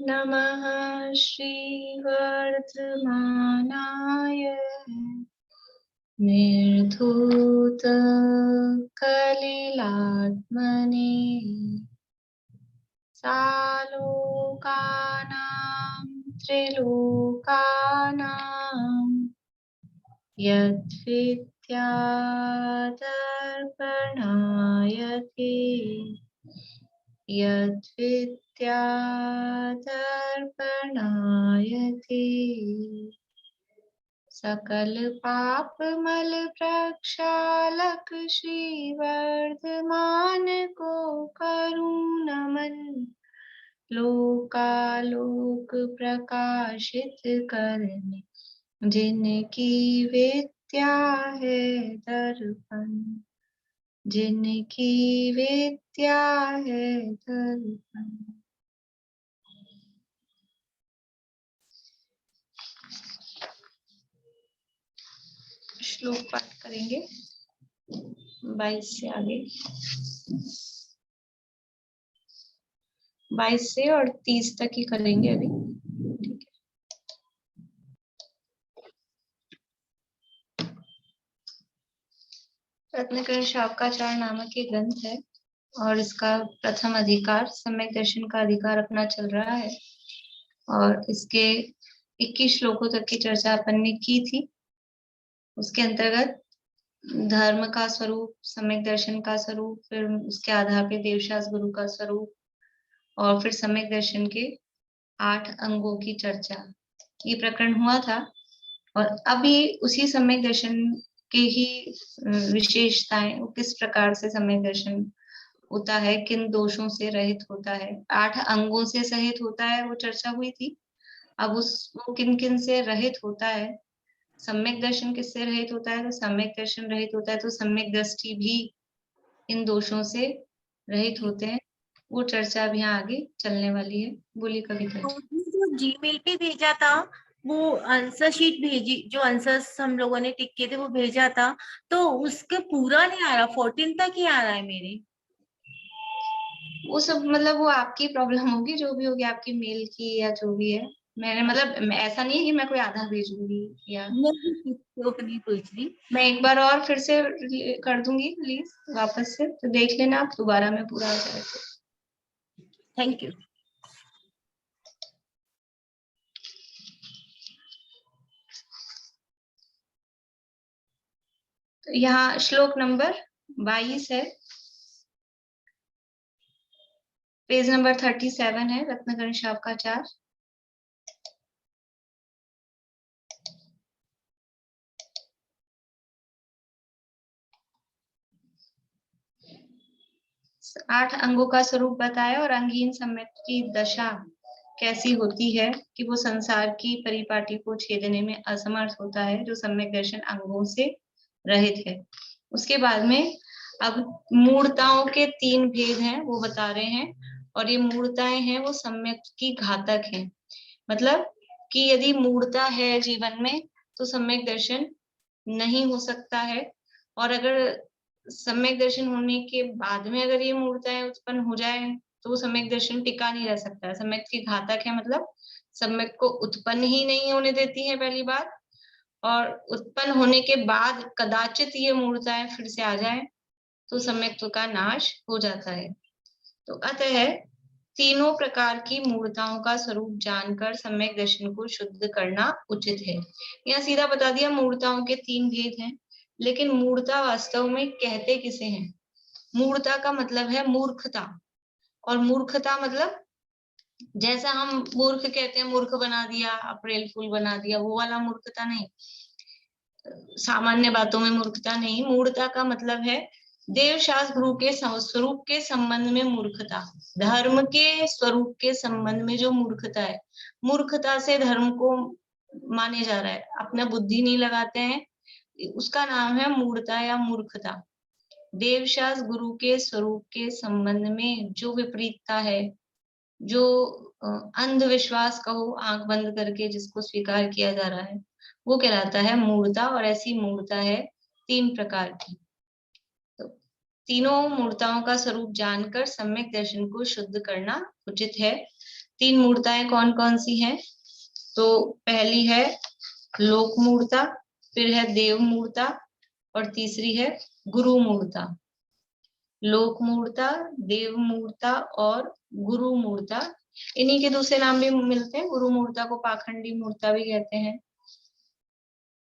नमः श्रीवर्धमानाय निर्धूतकलिलात्मने सालोकानां त्रिलोकानां यद्विद्यादर्पणायते यद्विद्यादर्पणायते सकल पापमल प्रक्षालक श्रीवर्धमान को करूं नमन लोकालोक प्रकाशित करने जिनकी विद्या है दर्पण जिनकी विद्या है दर्पण। श्लोक पाठ करेंगे 22 से आगे, 22 से और 30 तक ही करेंगे अभी। ठीक है। रत्नकरण शावकाचार्य नामक ये ग्रंथ है और इसका प्रथम अधिकार सम्यक दर्शन का अधिकार अपना चल रहा है और इसके 21 श्लोकों तक की चर्चा अपन ने की थी। उसके अंतर्गत धर्म का स्वरूप, सम्यक दर्शन का स्वरूप, फिर उसके आधार पे देवशास गुरु का स्वरूप और फिर सम्यक दर्शन के 8 अंगों की चर्चा, ये प्रकरण हुआ था। और अभी उसी सम्यक दर्शन के ही विशेषताएं, किस प्रकार से सम्यक दर्शन होता है, किन दोषों से रहित होता है, 8 अंगों से सहित होता है, वो चर्चा हुई थी। अब वो किन किन से रहित होता है, सम्यक दर्शन किससे रहित होता है, तो सम्यक दर्शन रहित होता है तो सम्यक दृष्टि भी इन दोषों से रहित होते हैं। वो चर्चा अब यहाँ आगे चलने वाली है। बोलिए कविता। जो जीमेल पे भेजा था वो आंसर शीट भेजी, जो आंसर्स हम लोगों ने टिक किए थे वो भेजा था, तो उसके पूरा नहीं आ रहा, 14 तक ही आ रहा है मेरे। वो सब मतलब वो आपकी प्रॉब्लम होगी, जो भी होगी आपकी मेल की या जो भी है। मैंने मतलब ऐसा नहीं है कि मैं कोई आधा भेजूंगी या नहीं पूछ रही। मैं एक बार और फिर से कर दूंगी प्लीज वापस से, तो देख लेना आप दोबारा में पूरा हो जाए। Thank you. तो यहाँ श्लोक नंबर 22 है, पेज नंबर 37 है, रत्नकरण शावकाचार्य। आठ अंगों का स्वरूप बताया और अंगहीन सम्यक की दशा कैसी होती है कि वो संसार की परिपाटी को छेदने में असमर्थ होता है, जो सम्यक दर्शन अंगों से रहित है। उसके बाद में अब मूर्ताओं के 3 भेद हैं वो बता रहे हैं, और ये मूर्ताएं हैं वो सम्यक की घातक हैं। मतलब कि यदि मूर्ता है जीवन में तो सम्यक दर्शन नहीं हो सकता है, और अगर सम्यक दर्शन होने के बाद में अगर ये मूर्ताएं उत्पन्न हो जाए तो वो सम्यक दर्शन टिका नहीं रह सकता। सम्यक की घातक है, मतलब सम्यक को उत्पन्न ही नहीं होने देती है पहली बात, और उत्पन्न होने के बाद कदाचित ये मूर्ताएं फिर से आ जाए तो सम्यक्त्व का नाश हो जाता है। तो अतः तीनों प्रकार की मूर्ताओं का स्वरूप जानकर सम्यक दर्शन को शुद्ध करना उचित है। यहाँ सीधा बता दिया मूर्ताओं के 3 भेद हैं, लेकिन मूर्ता वास्तव में कहते किसे हैं? मूर्ता का मतलब है मूर्खता, और मूर्खता मतलब जैसा हम मूर्ख कहते हैं, मूर्ख बना दिया, अप्रैल फूल बना दिया, वो वाला मूर्खता नहीं, सामान्य बातों में मूर्खता नहीं। मूर्खता का मतलब है देवशास्त्र गुरु के स्वरूप के संबंध में मूर्खता, धर्म के स्वरूप के संबंध में जो मूर्खता है, मूर्खता से धर्म को माने जा रहा है, अपना बुद्धि नहीं लगाते हैं, उसका नाम है मूर्खता या मूर्खता। देवशास्त्र गुरु के स्वरूप के संबंध में जो विपरीतता है, जो अंधविश्वास कहो, आंख बंद करके जिसको स्वीकार किया जा रहा है, वो कहलाता है मूर्ता। और ऐसी मूर्ता है 3 प्रकार की। तो तीनों मूर्ताओं का स्वरूप जानकर सम्यक दर्शन को शुद्ध करना उचित है। 3 मूर्ताएं कौन कौन सी हैं? तो पहली है लोक मूर्ता, फिर है देव मूर्ता और तीसरी है गुरु मूर्ता। लोक मूर्ता, देव मूर्ता और गुरु मूर्ता। इन्हीं के दूसरे नाम भी मिलते हैं। गुरु मूर्ता को पाखंडी मूर्ता भी कहते हैं।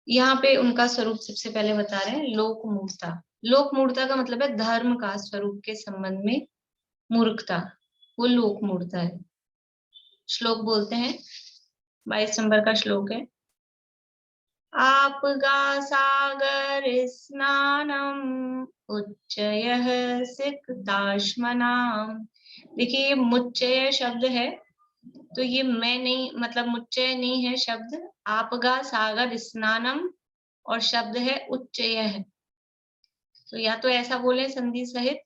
यहाँ पे उनका स्वरूप सबसे पहले बता रहे हैं, लोक मूर्ता। लोक मूर्ता का मतलब है धर्म का स्वरूप के संबंध में मूर्खता, वो लोक मूर्ता है। श्लोक बोलते हैं, 22 नंबर का श्लोक है। आपगा सागर स्नानम उच्चयः सिक्ताश्मनाम। देखिए ये मुच्चय शब्द है, तो ये मैं नहीं, मतलब मुच्चय नहीं है शब्द। आपगा सागर स्नानम और शब्द है उच्चय है। तो या तो ऐसा बोले संधि सहित,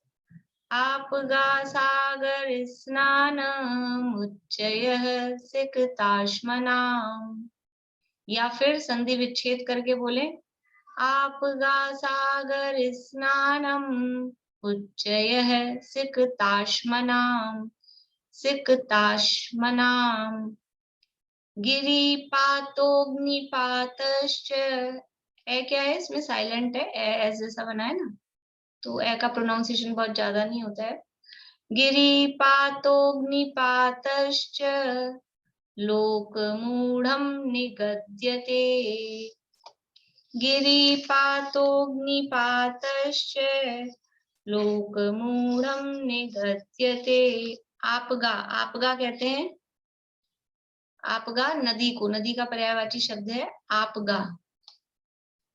आपगा सागर स्नानम उच्चयः सिक्ताश्मनाम, या फिर संधि विच्छेद करके बोले, आपगा सागर स्नानम उच्चयः सिक्ताश्मनाम। सिक्ताश्मनाम गिरिपातोऽग्निपातश्च। ए क्या है इसमें? साइलेंट है, ए जैसा बना है ना, तो ए का प्रोनाउंसिएशन बहुत ज्यादा नहीं होता है। गिरिपातोऽग्निपातश्च लोकमूढ़ं निगद्यते। गिरिपातोऽग्निपातश्च लोकमूढ़ं निगद्यते। आपगा, आपगा कहते हैं, आपगा नदी को, नदी का पर्यायवाची शब्द है आपगा।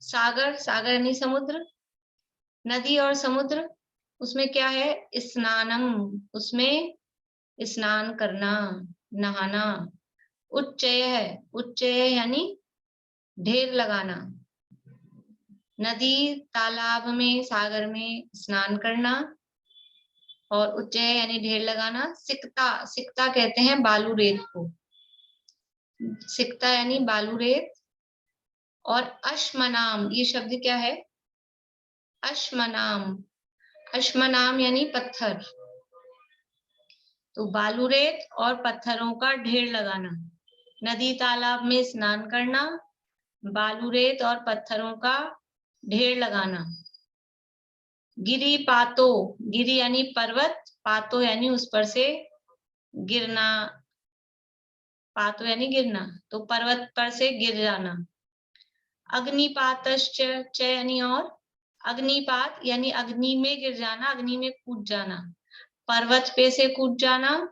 सागर, सागर यानी समुद्र। नदी और समुद्र, उसमें क्या है? स्नानम, उसमें स्नान करना, नहाना। उच्चय है, उच्चय यानी ढेर लगाना। नदी, तालाब में, सागर में स्नान करना, और उच्चय यानी ढेर लगाना। सिकता, सिकता कहते हैं बालू रेत को, सिकता यानी बालू रेत। और अश्मनाम, ये शब्द क्या है? अश्मनाम, अश्मनाम यानी पत्थर। तो बालू रेत और पत्थरों का ढेर लगाना, नदी तालाब में स्नान करना, बालू रेत और पत्थरों का ढेर लगाना। गिरी पातो, गिरी यानी पर्वत, पातो यानी उस पर से गिरना, पातो यानी गिरना, तो पर्वत पर से गिर जाना। अग्निपातश्च, च यानी और, अग्निपात यानी अग्नि में गिर जाना, अग्नि में कूद जाना। पर्वत पे से कूद जाना,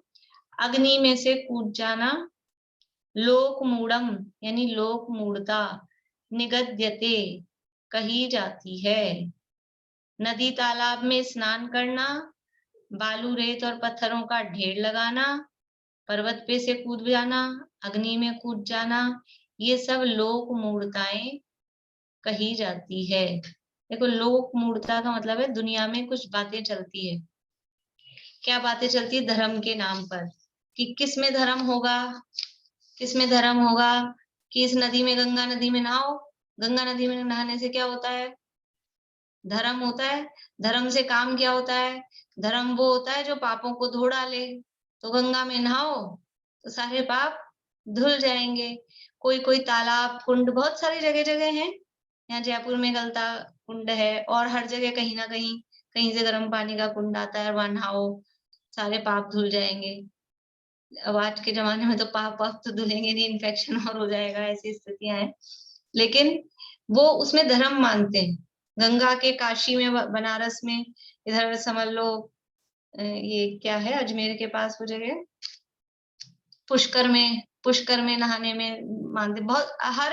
अग्नि में से कूद जाना। लोक मूढ़म यानी लोक मूढ़ता, निगद्यते कही जाती है। नदी तालाब में स्नान करना, बालू रेत और पत्थरों का ढेर लगाना, पर्वत पे से कूद जाना, अग्नि में कूद जाना, ये सब लोक मूढ़ताएं कही जाती है। देखो लोक मूढ़ता का मतलब है दुनिया में कुछ बातें चलती है। क्या बातें चलती है? धर्म के नाम पर, कि किस में धर्म होगा, किस में धर्म होगा कि इस नदी में, गंगा नदी में नहाओ। गंगा नदी में नहाने से क्या होता है? धर्म होता है। धर्म से काम क्या होता है? धर्म वो होता है जो पापों को धो डाले। तो गंगा में नहाओ तो सारे पाप धुल जाएंगे। कोई कोई तालाब, कुंड, बहुत सारी जगह जगह हैं। यहाँ जयपुर में गलता कुंड है, और हर जगह कहीं ना कहीं, कहीं से गर्म पानी का कुंड आता है, और वहां नहाओ, सारे पाप धुल जाएंगे। अब आज के जमाने में तो पाप पाप तो धुलेंगे नहीं, इन्फेक्शन और हो जाएगा, ऐसी स्थितियां हैं। लेकिन वो उसमें धर्म मानते हैं। गंगा के काशी में, बनारस में, इधर समझ लो ये क्या है, अजमेर के पास वो जगह, पुष्कर में, पुष्कर में नहाने में मानते। बहुत, हर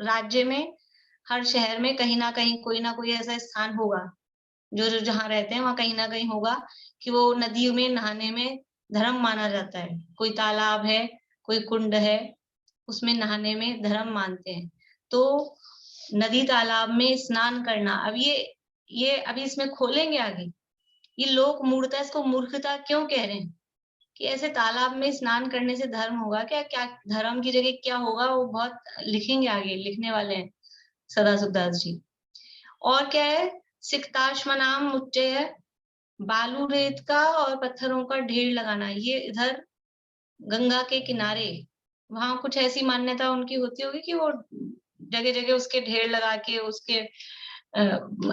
राज्य में, हर शहर में कहीं ना कोई ऐसा स्थान होगा, जो जो जहाँ रहते हैं वहां कहीं ना कहीं होगा कि वो नदियों में नहाने में धर्म माना जाता है। कोई तालाब है, कोई कुंड है, उसमें नहाने में धर्म मानते हैं। तो नदी तालाब में स्नान करना, अब ये अभी इसमें खोलेंगे आगे। ये लोक मूर्खता, इसको मूर्खता क्यों कह रहे हैं? कि ऐसे तालाब में स्नान करने से धर्म होगा क्या? क्या धर्म की जगह क्या होगा, वो बहुत लिखेंगे आगे, लिखने वाले हैं सदा सुखदास जी। और क्या है? सिक्ताश्मनाम उच्चय है, बालू रेत का और पत्थरों का ढेर लगाना। ये इधर गंगा के किनारे, वहां कुछ ऐसी मान्यता उनकी होती होगी कि वो जगह जगह उसके ढेर लगा के उसके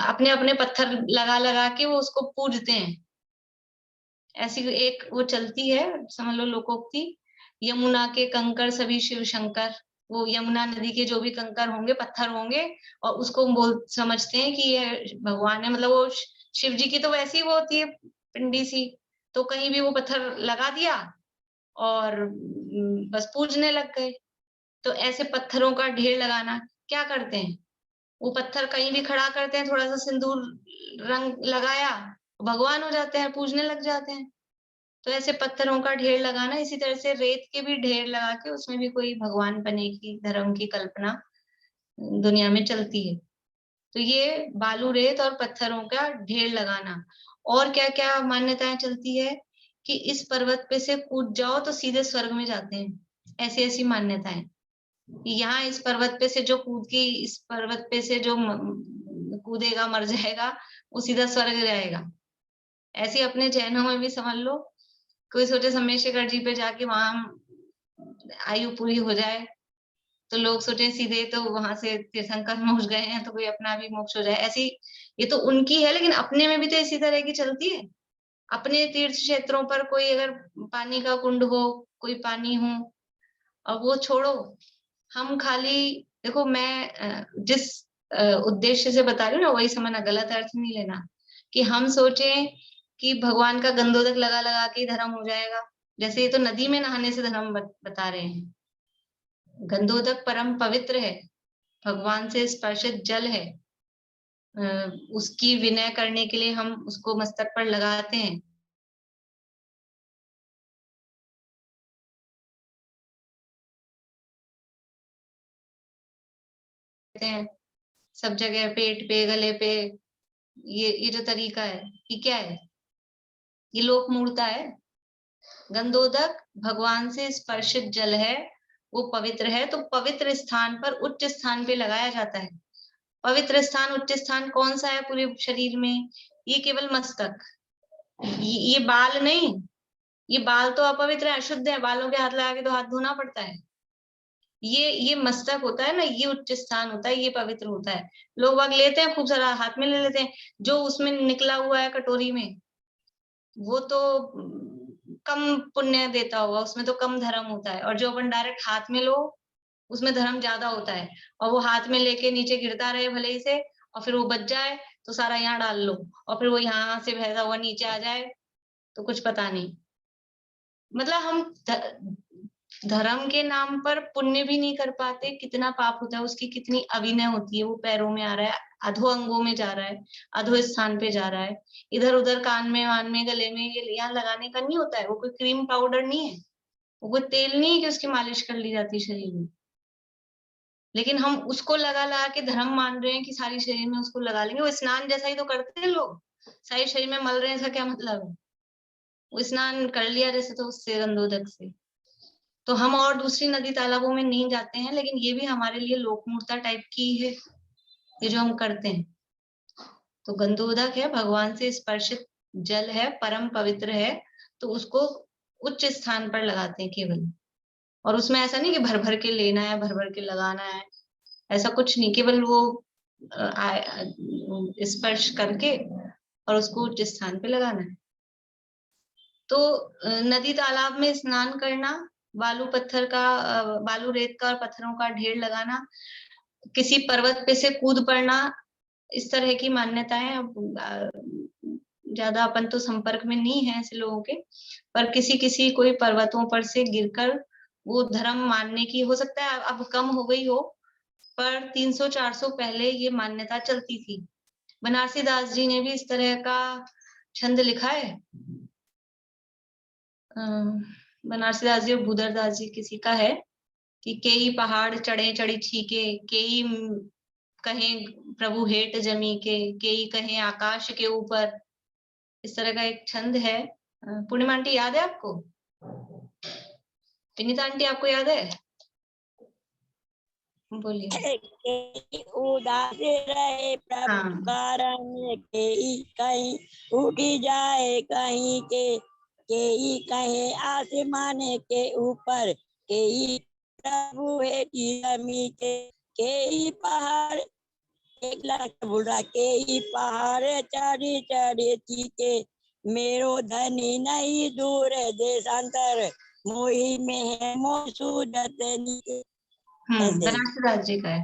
अपने अपने पत्थर लगा लगा के वो उसको पूजते हैं। ऐसी एक वो चलती है, समझ लो लोकोक्ति, यमुना के कंकड़ सभी शिव शंकर। वो यमुना नदी के जो भी कंकड़ होंगे, पत्थर होंगे, और उसको बोल समझते हैं कि ये भगवान है। मतलब वो शिव जी की तो वैसी वो होती है पिंडी सी, तो कहीं भी वो पत्थर लगा दिया और बस पूजने लग गए। तो ऐसे पत्थरों का ढेर लगाना, क्या करते हैं, वो पत्थर कहीं भी खड़ा करते हैं, थोड़ा सा सिंदूर रंग लगाया, भगवान हो जाते हैं, पूजने लग जाते हैं। तो ऐसे पत्थरों का ढेर लगाना, इसी तरह से रेत के भी ढेर लगा के उसमें भी कोई भगवान बने की धर्म की कल्पना दुनिया में चलती है। तो ये बालू रेत और पत्थरों का ढेर लगाना। और क्या क्या मान्यताएं चलती है कि इस पर्वत पे से कूद जाओ तो सीधे स्वर्ग में जाते हैं। ऐसी ऐसी मान्यताएं, यहाँ इस पर्वत पे से जो कूद के इस पर्वत पे से जो कूदेगा मर जाएगा, वो सीधा स्वर्ग जाएगा। ऐसे अपने जैनों में भी समझ लो, कोई सोचे सम्मेशेखर जी पे जाके वहां आयु पूरी हो जाए, तो लोग सोचे सीधे तो वहां से तीर्थंकर पहुंच गए हैं तो कोई अपना भी मोक्ष हो जाए। ऐसी ये तो उनकी है, लेकिन अपने में भी तो इसी तरह की चलती है। अपने तीर्थ क्षेत्रों पर कोई अगर पानी का कुंड हो, कोई पानी हो, अब वो छोड़ो, हम खाली देखो, मैं जिस उद्देश्य से बता रही हूँ ना, वही समझना, गलत अर्थ नहीं लेना कि हम सोचें कि भगवान का गंधोदक लगा लगा के धर्म हो जाएगा। जैसे ये तो नदी में नहाने से धर्म बता रहे हैं। गंधोदक परम पवित्र है, भगवान से स्पर्शित जल है। उसकी विनय करने के लिए हम उसको मस्तक पर लगाते हैं। सब जगह पेट पे, गले पे, ये जो तरीका है, ये क्या है, ये लोक मूर्ता है। गंधोदक भगवान से स्पर्शित जल है, वो पवित्र है, तो पवित्र स्थान पर उच्च स्थान पे लगाया जाता है। पवित्र स्थान, उच्च स्थान कौन सा है पूरे शरीर में? ये केवल मस्तक, ये बाल नहीं। ये बाल तो अपवित्र है, अशुद्ध है, बालों के हाथ लगा के तो हाथ धोना पड़ता है। ये मस्तक होता है ना, ये उच्च स्थान होता है, ये पवित्र होता है। लोग बाग लेते हैं, खूब सारा हाथ में ले लेते हैं, जो उसमें निकला हुआ है कटोरी में, वो तो कम पुण्य देता होगा, उसमें तो कम धर्म होता है। और जो अपन डायरेक्ट हाथ में लो, उसमें धर्म ज्यादा होता है। और वो हाथ में लेके नीचे गिरता रहे भले ही से, और फिर वो बच जाए तो सारा यहाँ डाल लो, और फिर वो यहाँ से बहता हुआ नीचे आ जाए तो कुछ पता नहीं। मतलब हम धर्म के नाम पर पुण्य भी नहीं कर पाते, कितना पाप होता है, उसकी कितनी अविनय होती है। वो पैरों में आ रहा है, अधो अंगों में जा रहा है, अधो स्थान पे जा रहा है, इधर उधर कान में, वान में, गले में, ये यहाँ लगाने का नहीं होता है। वो कोई क्रीम पाउडर नहीं है, वो कोई तेल नहीं है कि उसकी मालिश कर ली जाती है शरीर में। लेकिन हम उसको लगा लगा के धर्म मान रहे हैं कि सारी शरीर में उसको लगा लेंगे। वो स्नान जैसा ही तो करते हैं लोग, सारी शरीर में मल रहे हैं, इसका क्या मतलब है? वो स्नान कर लिया जैसे तो उससे, गंधोदक से। तो हम और दूसरी नदी तालाबों में नहीं जाते हैं, लेकिन ये भी हमारे लिए लोकमूर्ता टाइप की है, ये जो हम करते हैं। तो गंधोदक है, भगवान से स्पर्शित जल है, परम पवित्र है, तो उसको उच्च स्थान पर लगाते हैं केवल। और उसमें ऐसा नहीं कि भर भर के लेना है, भर भर के लगाना है, ऐसा कुछ नहीं। केवल वो स्पर्श करके और उसको उच्च स्थान पे लगाना है। तो नदी तालाब में स्नान करना, बालू पत्थर का, बालू रेत का और पत्थरों का ढेर लगाना, किसी पर्वत पे से कूद पड़ना, इस तरह की मान्यताएं। ज्यादा अपन तो संपर्क में नहीं है ऐसे लोगों के, पर किसी किसी कोई पर्वतों पर से गिरकर वो धर्म मानने की, हो सकता है अब कम हो गई हो, पर 300-400 पहले ये मान्यता चलती थी। बनारसी दास जी ने भी इस तरह का छंद लिखा है। बनारसी दास जी और भूदर दास जी किसी का है कि केई पहाड़ चढ़े चढ़ी छीके, केई कहें प्रभु हेट जमी के, केई कहें आकाश के ऊपर। इस तरह का एक छंद है। पूर्णिमा आंटी याद है आपको? विनीता आंटी आपको याद है? बोलिए। उदास रहे प्रभु हाँ, कारण के, कहीं उठी जाए कहीं के, केई कहे आसमान के ऊपर, केई प्रभु है जमी के, केई पहाड़ एक लाख बुढ़ा, केई पहाड़ चढ़ी चढ़ी के, मेरो धनी नहीं दूर देशांतर, मोही में है मोह सूझत नीके। बनारस दास जी का है,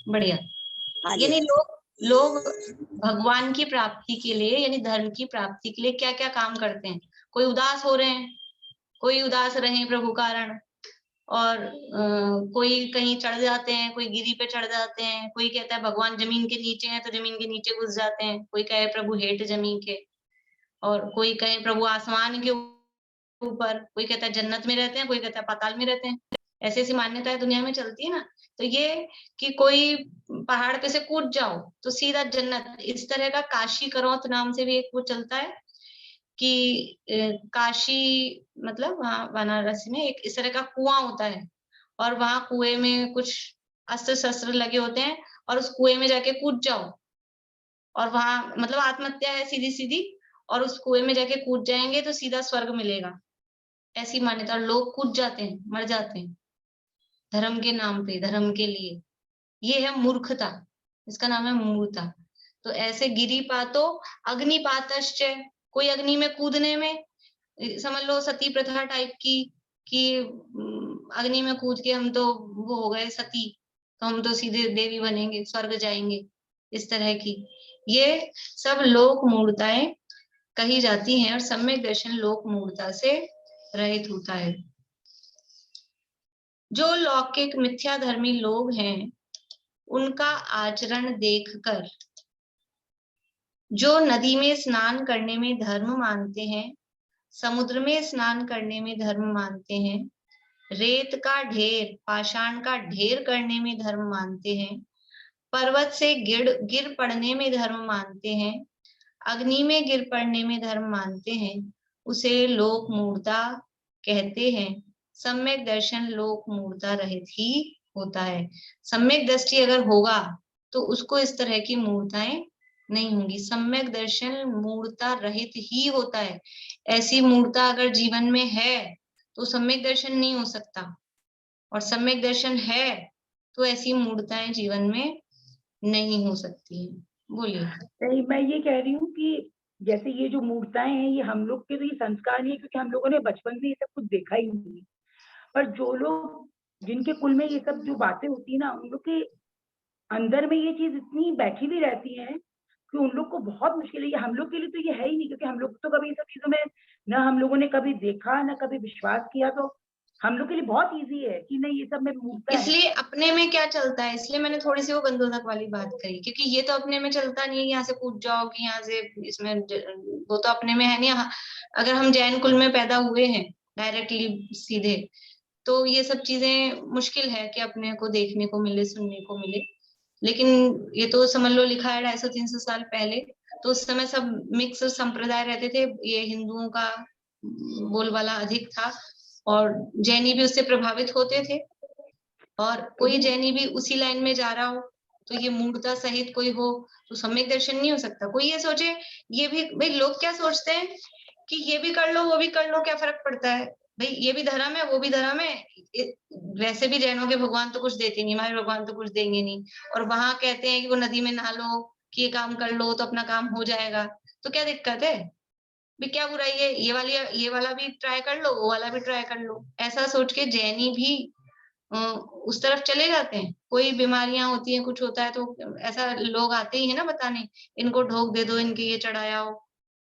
बढ़िया। हाँ जी। यानी लोग भगवान की प्राप्ति के लिए यानी धर्म की प्राप्ति के लिए क्या क्या काम करते हैं। कोई उदास हो रहे हैं, कोई उदास रहे प्रभु कारण, और कोई कहीं चढ़ जाते हैं, कोई गिरी पे चढ़ जाते हैं, कोई कहता है भगवान जमीन के नीचे हैं तो जमीन के नीचे घुस जाते हैं, कोई कहे प्रभु हेठ जमीन के, और कोई कहे प्रभु आसमान के ऊपर, कोई कहता है जन्नत में रहते हैं, कोई कहता है पाताल में रहते हैं। ऐसी ऐसी मान्यताएं दुनिया में चलती है ना। तो ये कि कोई पहाड़ पे से कूद जाओ तो सीधा जन्नत, इस तरह का काशी करौत नाम से भी एक वो चलता है कि काशी मतलब वहाँ बनारस में एक इस तरह का कुआं होता है, और वहां कुएं में कुछ अस्त्र शस्त्र लगे होते हैं, और उस कुएं में जाके कूद जाओ, और वहां मतलब आत्महत्या है सीधी सीधी, और उस कुएं में जाके कूद जाएंगे तो सीधा स्वर्ग मिलेगा, ऐसी मान्यता। और लोग कूद जाते हैं, मर जाते हैं धर्म के नाम पे, धर्म के लिए। ये है मूर्खता, इसका नाम है मूर्खता। तो ऐसे गिरिपातो अग्निपातश्च, कोई अग्नि में कूदने में, समझ लो सती प्रथा टाइप की, कि अग्नि में कूद के हम तो वो हो गए सती, तो हम तो सीधे देवी बनेंगे, स्वर्ग जाएंगे, इस तरह की। ये सब लोक मूर्ताएं कही जाती हैं, और सम्यक दर्शन लोक मूर्ता से रहित होता है। जो लौकिक मिथ्याधर्मी लोग हैं उनका आचरण देखकर, जो नदी में स्नान करने में धर्म मानते हैं, समुद्र में स्नान करने में धर्म मानते हैं, रेत का ढेर पाषाण का ढेर करने में धर्म मानते हैं, पर्वत से गिर पड़ने में धर्म मानते हैं, अग्नि में गिर पड़ने में धर्म मानते हैं, उसे लोक मूर्ता कहते हैं। सम्यक दर्शन लोक मूर्ता रहित ही होता है। सम्यक दृष्टि अगर होगा तो उसको इस तरह की मूर्ताएं नहीं होंगी। सम्यक दर्शन मूर्ता रहित ही होता है। ऐसी मूर्ता अगर जीवन में है तो सम्यक दर्शन नहीं हो सकता, और सम्यक दर्शन है तो ऐसी मूर्ताएं जीवन में नहीं हो सकती है। बोलिए। नहीं, मैं ये कह रही हूँ कि जैसे ये जो मूर्ताएं हैं ये हम लोग के तो ये संस्कार नहीं है, क्योंकि हम लोगों ने बचपन में ये सब कुछ देखा ही नहीं है। पर जो लोग जिनके कुल में ये सब जो बातें होती है ना, उन लोग के अंदर में ये चीज इतनी बैठी हुई रहती है कि उन लोग को बहुत मुश्किल है। ये हम लोग के लिए तो ये है ही नहीं, क्योंकि हम लोग तो कभी इन सब चीजों में ना हम लोगों ने कभी देखा ना कभी विश्वास किया, तो हम लोग के लिए बहुत इजी है कि नहीं ये सब में मूर्ता है। इसलिए अपने में क्या चलता है, इसलिए मैंने थोड़ी सी वो गंधोदक वाली बात करी, क्योंकि ये तो अपने में चलता नहीं है, यहाँ से कूद जाओ कि यहाँ से इसमें वो तो अपने में है नहीं। अगर हम जैन कुल में पैदा हुए हैं डायरेक्टली सीधे, तो ये सब चीजें मुश्किल है कि अपने को देखने को मिले, सुनने को मिले। लेकिन ये तो समझ लो लिखा है 250-300 साल पहले, तो उस समय सब मिक्स संप्रदाय रहते थे। ये हिंदुओं का बोलबाला अधिक था, और जैनी भी उससे प्रभावित होते थे, और कोई जैनी भी उसी लाइन में जा रहा हो तो ये मूर्ता सहित कोई हो तो सम्यक दर्शन नहीं हो सकता। कोई ये सोचे, ये भी भाई लोग क्या सोचते हैं कि ये भी कर लो वो भी कर लो, क्या फर्क पड़ता है भाई, ये भी धर्म है वो भी धर्म है। वैसे भी जैनों के भगवान तो कुछ देते नहीं, हमारे भगवान तो कुछ देंगे नहीं, और वहां कहते हैं कि वो नदी में नहा लो कि ये काम कर लो तो अपना काम हो जाएगा, तो क्या दिक्कत है भी, क्या बुराई है, ये वाला भी ट्राई कर लो, वो वाला भी ट्राई कर लो। ऐसा सोच के जैनी भी उस तरफ चले जाते हैं। कोई बीमारियां होती हैं, कुछ होता है, तो ऐसा लोग आते ही है ना बताने, इनको ढोक दे दो, इनके ये चढ़ाया हो,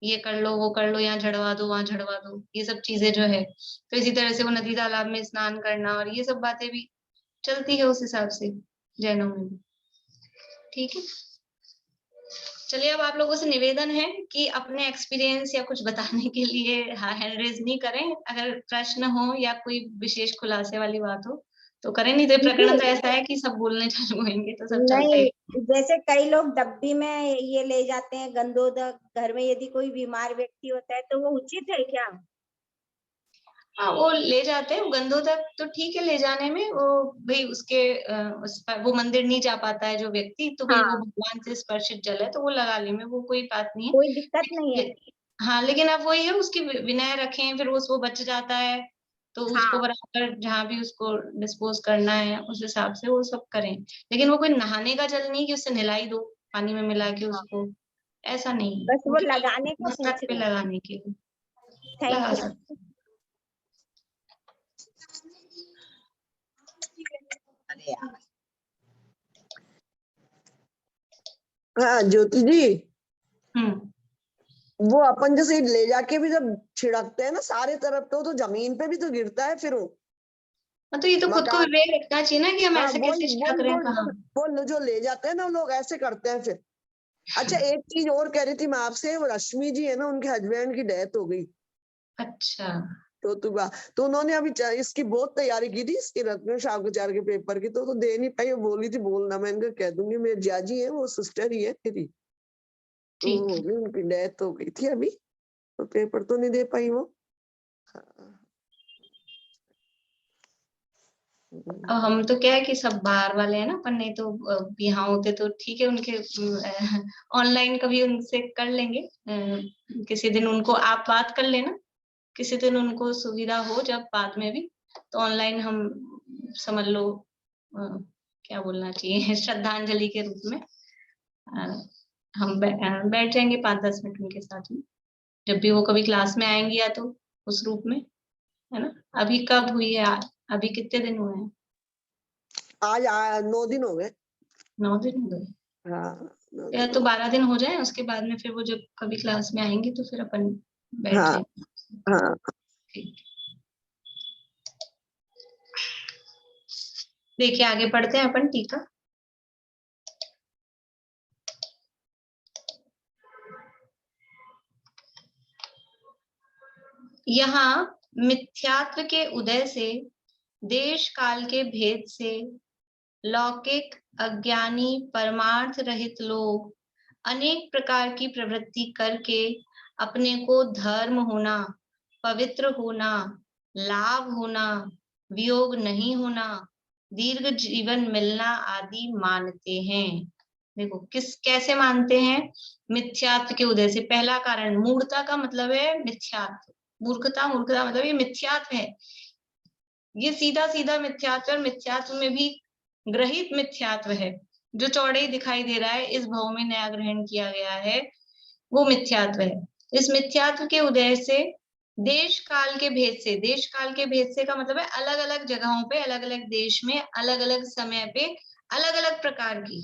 ये कर लो वो कर लो, यहाँ झड़वा दो वहां झड़वा दो, ये सब चीजें जो है। तो इसी तरह से वो नदी तालाब में स्नान करना और ये सब बातें भी चलती है उस हिसाब से जैनों में भी। ठीक है, चलिए अब आप लोगों से निवेदन है कि अपने एक्सपीरियंस या कुछ बताने के लिए हैंड रेज नहीं करें। अगर प्रश्न हो या कोई विशेष खुलासे वाली बात हो तो करें, नहीं तो प्रकरण तो ऐसा है कि सब बोलने चालू होंगे तो सब चलते हैं। जैसे कई लोग डब्बी में ये ले जाते हैं गंधोदक, घर में यदि कोई बीमार व्यक्ति होता है तो वो उचित है क्या? हाँ वो ले जाते हैं गंधोदक, तो ठीक है ले जाने में, वो भाई उसके उस पर वो मंदिर नहीं जा पाता है जो व्यक्ति, तो भाई वो भगवान से स्पर्शित जल है तो वो लगा ले में वो कोई बात नहीं है। कोई दिक्कत नहीं है। हाँ, लेकिन अब वही है, उसकी विनय रखें, फिर वो बच जाता है तो उसको हाँ। बराबर जहाँ भी उसको डिस्पोज करना है उस हिसाब से वो सब करें। लेकिन वो कोई नहाने का जल नहीं कि उससे नहलाई दो पानी में मिला के उसको, ऐसा नहीं, बस वो वो केवल लगाने का मस्तक पूछ पे रहे हैं। लगाने के लिए थैंक लगा यू। सकते हैं। अरे यार, हाँ ज्योति जी, वो अपन जैसे ले जाके भी जब छिड़कते हैं ना सारे तरफ, तो जमीन पे भी तो गिरता है फिर वो हाँ, तो ये तो खुद को मकान। विवेक रखना चाहिए ना कि हम हाँ ऐसे बोल कैसे बोल छिड़क रहे हैं बोल कहाँ। बोल बोल, जो ले जाते हैं ना लोग ऐसे करते हैं फिर। अच्छा एक चीज और कह रही थी मैं आपसे, वो रश्मि जी है ना, उनके हस्बैंड की डेथ हो गई अच्छा। तो उन्होंने अभी इसकी बहुत तैयारी की थी, इसकी रत्न शाकुचार के पेपर की, तो दे नहीं पाई। वो बोली थी बोलना, मैं इनका कह दूंगी, मेरी जियाजी है, वो सिस्टर ही है मेरी, तो ठीक है। उनकी डेथ हो गई थी अभी, तो पेपर तो नहीं दे पाई वो। अब हम तो क्या है कि सब बाहर वाले हैं ना, पर नहीं तो यहाँ होते तो ठीक है, उनके ऑनलाइन कभी उनसे कर लेंगे। किसी दिन उनको आप बात कर लेना, किसी दिन उनको सुविधा हो जब बाद में भी, तो ऑनलाइन हम समझ लो क्या बोलना चाहिए श्रद्धांजलि के रूप में हम बैठ जाएंगे 5-10 मिनट उनके साथ में, जब भी वो कभी क्लास में आएंगी या तो उस रूप में, है ना। अभी कब हुई है, अभी कितने दिन हुए हैं? आज 9 दिन हो गए। 9 दिन हो गए। हाँ 9 या दिन तो हो 12 दिन हो जाए, उसके बाद में फिर वो जब कभी क्लास में आएंगे तो फिर अपन गए। बैठ हाँ जाएंगे। हाँ। ठीक, देखिए आगे पढ़ते हैं अपन टीका। यहाँ मिथ्यात्व के उदय से, देश काल के भेद से, लौकिक अज्ञानी परमार्थ रहित लोग अनेक प्रकार की प्रवृत्ति करके अपने को धर्म होना, पवित्र होना, लाभ होना, वियोग नहीं होना, दीर्घ जीवन मिलना आदि मानते हैं। देखो कैसे मानते हैं, मिथ्यात्व के उदय से। पहला कारण मूढ़ता का मतलब है मिथ्यात्व, मूर्खता, मूर्खता मतलब ये मिथ्यात्व है, ये सीधा सीधा मिथ्यात्व, और मिथ्यात्व में भी ग्रहित मिथ्यात्व है, जो चौड़े ही दिखाई दे रहा है, इस भाव में नया ग्रहण किया गया है, वो मिथ्यात्व है। इस मिथ्यात्व के उदय से, देश काल के भेद से, देश काल के भेद से का मतलब है अलग अलग जगहों पे, अलग अलग देश में, अलग अलग समय पे, अलग अलग प्रकार की,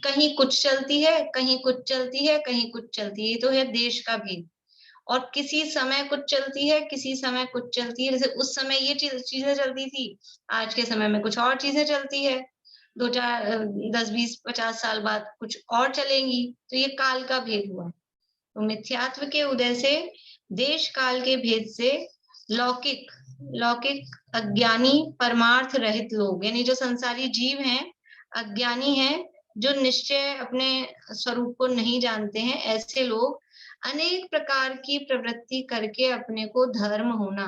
कहीं कुछ चलती है, कहीं कुछ चलती है, कहीं कुछ चलती है, ये तो है देश का भेद। और किसी समय कुछ चलती है, किसी समय कुछ चलती है, जैसे उस समय ये चीजें चलती थी, आज के समय में कुछ और चीजें चलती है, 10-20-50 साल बाद कुछ और चलेंगी, तो ये काल का भेद हुआ। तो मिथ्यात्व के उदय से, देश काल के भेद से, लौकिक लौकिक अज्ञानी परमार्थ रहित लोग, यानी जो संसारी जीव हैं, अज्ञानी हैं, जो निश्चय अपने स्वरूप को नहीं जानते हैं, ऐसे लोग अनेक प्रकार की प्रवृत्ति करके अपने को धर्म होना,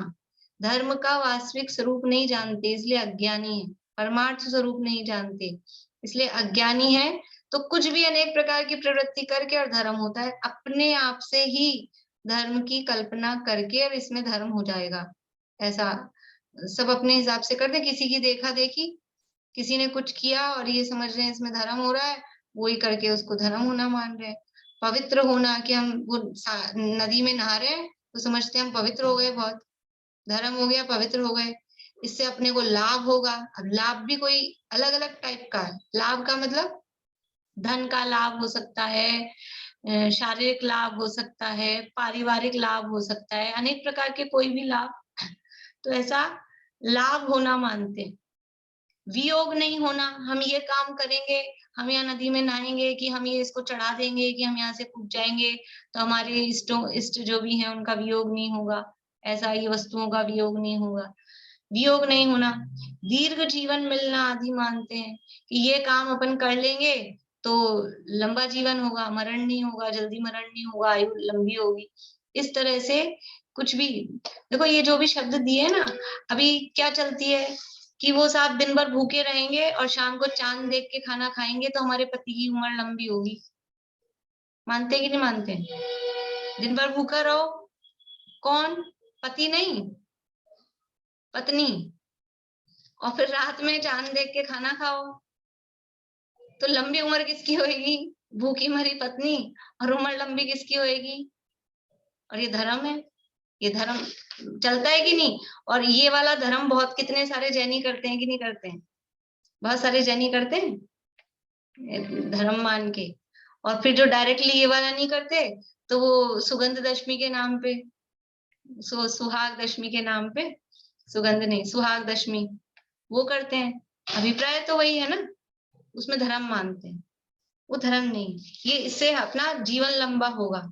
धर्म का वास्तविक स्वरूप नहीं जानते, इसलिए अज्ञानी है, परमार्थ स्वरूप नहीं जानते इसलिए अज्ञानी है। तो कुछ भी अनेक प्रकार की प्रवृत्ति करके और धर्म होता है, अपने आप से ही धर्म की कल्पना करके अब इसमें धर्म हो जाएगा, ऐसा सब अपने हिसाब से करते, किसी की देखा देखी, किसी ने कुछ किया और ये समझ रहे हैं इसमें धर्म हो रहा है, वही करके उसको धर्म होना मान रहे हैं। पवित्र होना, कि हम वो नदी में नहा रहे हैं तो समझते हैं हम पवित्र हो गए, बहुत धर्म हो गया, पवित्र हो गए, इससे अपने को लाभ होगा। अब लाभ भी कोई अलग अलग टाइप का है, लाभ का मतलब धन का लाभ हो सकता है, शारीरिक लाभ हो सकता है, पारिवारिक लाभ हो सकता है, अनेक प्रकार के कोई भी लाभ, तो ऐसा लाभ होना मानते हैं। वियोग नहीं होना, हम ये काम करेंगे, हम यहाँ नदी में नहाएंगे, कि हम ये इसको चढ़ा देंगे, कि हम यहाँ से कूद जाएंगे तो हमारे इष्ट जो भी है उनका वियोग नहीं होगा, ऐसा ये वस्तुओं का वियोग नहीं होगा, वियोग नहीं होना। दीर्घ जीवन मिलना आदि मानते हैं, कि ये काम अपन कर लेंगे तो लंबा जीवन होगा, मरण नहीं होगा, जल्दी मरण नहीं होगा, आयु लंबी होगी, इस तरह से कुछ भी। देखो ये जो भी शब्द दिए ना, अभी क्या चलती है कि वो साहब दिन भर भूखे रहेंगे और शाम को चांद देख के खाना खाएंगे तो हमारे पति की उम्र लंबी होगी, मानते कि नहीं मानते? दिन भर भूखा रहो, कौन? पति नहीं, पत्नी। और फिर रात में चांद देख के खाना खाओ, तो लंबी उम्र किसकी होएगी? भूखी मरी पत्नी। और उम्र लंबी किसकी होएगी? और ये धर्म है, ये धर्म चलता है कि नहीं? और ये वाला धर्म बहुत कितने सारे जैनी करते हैं कि नहीं करते हैं? बहुत सारे जैनी करते हैं धर्म मान के। और फिर जो डायरेक्टली ये वाला नहीं करते, तो वो सुगंध दशमी के नाम पे, सुहाग दशमी के नाम पे, सुगंध नहीं सुहाग दशमी, वो करते हैं। अभिप्राय तो वही है ना, उसमें धर्म मानते हैं, वो धर्म नहीं। ये इससे अपना जीवन लंबा होगा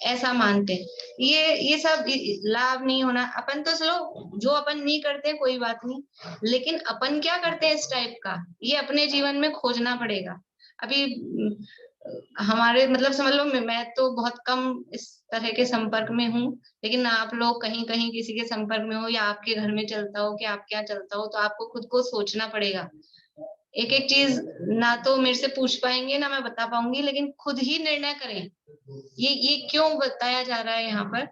ऐसा मानते हैं। ये सब लाभ नहीं होना। अपन तो चलो जो अपन नहीं करते कोई बात नहीं, लेकिन अपन क्या करते हैं इस टाइप का, ये अपने जीवन में खोजना पड़ेगा। अभी हमारे मतलब समझ लो, मैं तो बहुत कम इस तरह के संपर्क में हूँ, लेकिन आप लोग कहीं कहीं किसी के संपर्क में हो, या आपके घर में चलता हो, कि आप क्या चलता हो, तो आपको खुद को सोचना पड़ेगा। एक एक चीज ना तो मेरे से पूछ पाएंगे ना मैं बता पाऊंगी, लेकिन खुद ही निर्णय करें। ये क्यों बताया जा रहा है यहाँ पर,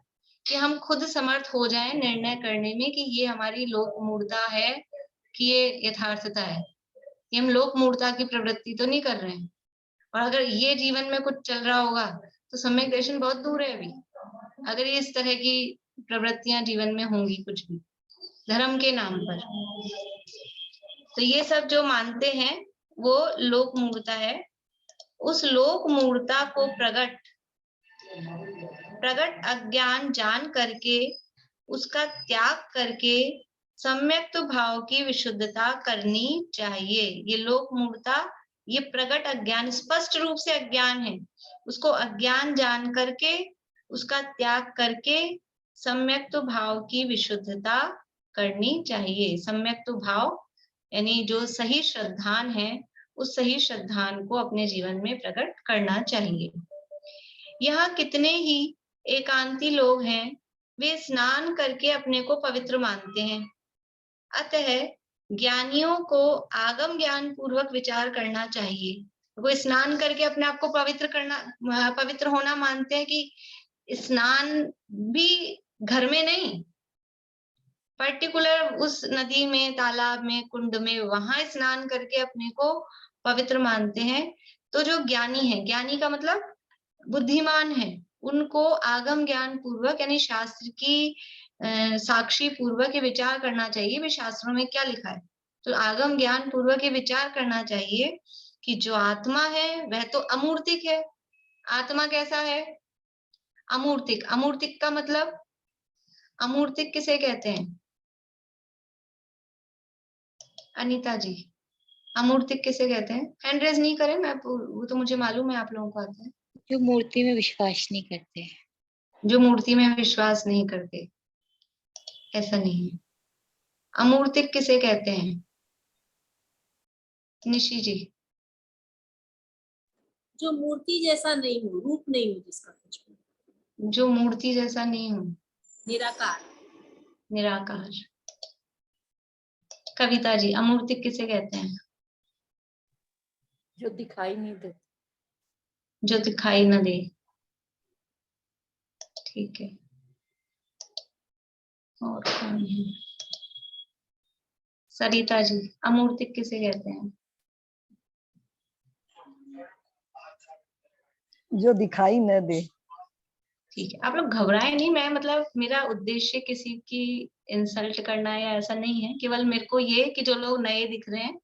कि हम खुद समर्थ हो जाएं निर्णय करने में कि ये हमारी लोक मूर्ता है कि ये यथार्थता है, कि हम लोक मूर्ता की प्रवृत्ति तो नहीं कर रहे हैं। और अगर ये जीवन में कुछ चल रहा होगा तो सम्यक दर्शन बहुत दूर है अभी, अगर ये इस तरह की प्रवृत्तियां जीवन में होंगी कुछ भी धर्म के नाम पर। तो ये सब जो मानते हैं वो लोक मूर्ता है। उस लोक मूर्ता को प्रगट अज्ञान जान करके, उसका त्याग करके सम्यक तो भाव की विशुद्धता करनी चाहिए। ये लोक मूर्ता, ये प्रगट अज्ञान, स्पष्ट रूप से अज्ञान है, उसको अज्ञान जान करके उसका त्याग करके सम्यक तो भाव की विशुद्धता करनी चाहिए। सम्यक तो भाव यानी जो सही श्रद्धान है, उस सही श्रद्धान को अपने जीवन में प्रकट करना चाहिए। यहाँ कितने ही एकांती लोग हैं, वे स्नान करके अपने को पवित्र मानते हैं। अतः ज्ञानियों को आगम ज्ञान पूर्वक विचार करना चाहिए। वो स्नान करके अपने आप को पवित्र होना मानते हैं, कि स्नान भी घर में नहीं, पर्टिकुलर उस नदी में, तालाब में, कुंड में, वहां स्नान करके अपने को पवित्र मानते हैं। तो जो ज्ञानी है, ज्ञानी का मतलब बुद्धिमान है, उनको आगम ज्ञान पूर्वक यानी शास्त्र की साक्षी पूर्वक ये विचार करना चाहिए भी शास्त्रों में क्या लिखा है। तो आगम ज्ञान पूर्वक ये विचार करना चाहिए कि जो आत्मा है वह तो अमूर्तिक है। आत्मा कैसा है? अमूर्तिक। अमूर्तिक का मतलब, अमूर्तिक किसे कहते हैं अनीता जी? अमूर्तिक किसे कहते हैं? हैंड रेज नहीं करें, मैं वो तो मुझे मालूम है आप लोगों को आता है। जो मूर्ति में विश्वास नहीं करते। जो मूर्ति में विश्वास नहीं करते, ऐसा नहीं है। अमूर्तिक किसे कहते हैं निशी जी? जो मूर्ति जैसा नहीं हो, रूप नहीं हो जिसका कुछ भी। जो मूर्ति जैसा नहीं हो, निराकार। निराकार। कविता जी, अमूर्तिक किसे कहते हैं? जो दिखाई नहीं देते। जो दिखाई न दे। ठीक है, और कौन है? सरिता जी, अमूर्तिक किसे कहते हैं? जो दिखाई न दे। ठीक है, आप लोग घबराए नहीं, मैं मतलब मेरा उद्देश्य किसी की इंसल्ट करना या ऐसा नहीं है, केवल मेरे को ये कि जो लोग नए दिख रहे हैं